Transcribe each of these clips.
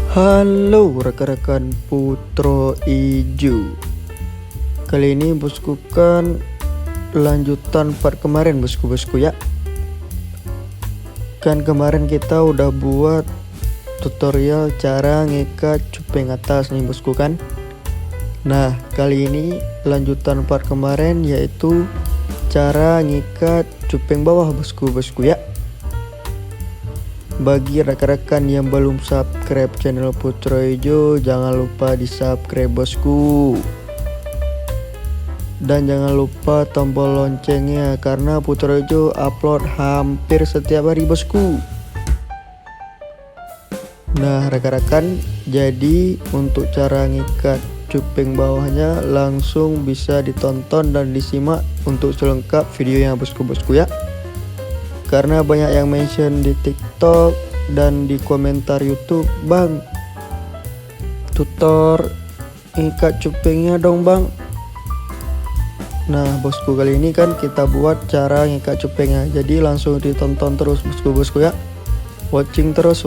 Halo rekan-rekan Putro Ijo. Kali ini bosku kan lanjutan part kemarin bosku ya. Kan kemarin kita udah buat tutorial cara ngikat cuping atas nih bosku kan. Nah kali ini lanjutan part kemarin yaitu cara ngikat cuping bawah bosku ya. Bagi rekan-rekan yang belum subscribe channel Putro Ijo, jangan lupa di subscribe bosku. Dan jangan lupa tombol loncengnya karena Putro Ijo upload hampir setiap hari bosku. Nah rekan-rekan, jadi untuk cara ngikat cuping bawahnya langsung bisa ditonton dan disimak untuk selengkap videonya bosku ya. Karena banyak yang mention di TikTok dan di komentar YouTube, "Bang, tutor ikat cupingnya dong bang." Nah bosku, kali ini kan kita buat cara ngikat cupingnya, jadi langsung ditonton terus bosku ya. Watching terus.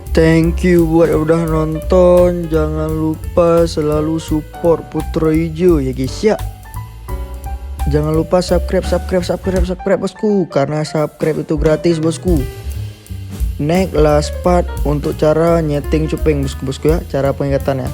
Thank you buat yang udah nonton. Jangan lupa selalu support Putra Hijau ya guys ya. Jangan lupa subscribe bosku, karena subscribe itu gratis bosku. Next last part untuk cara nyeting cuping bosku ya, cara pengingatannya.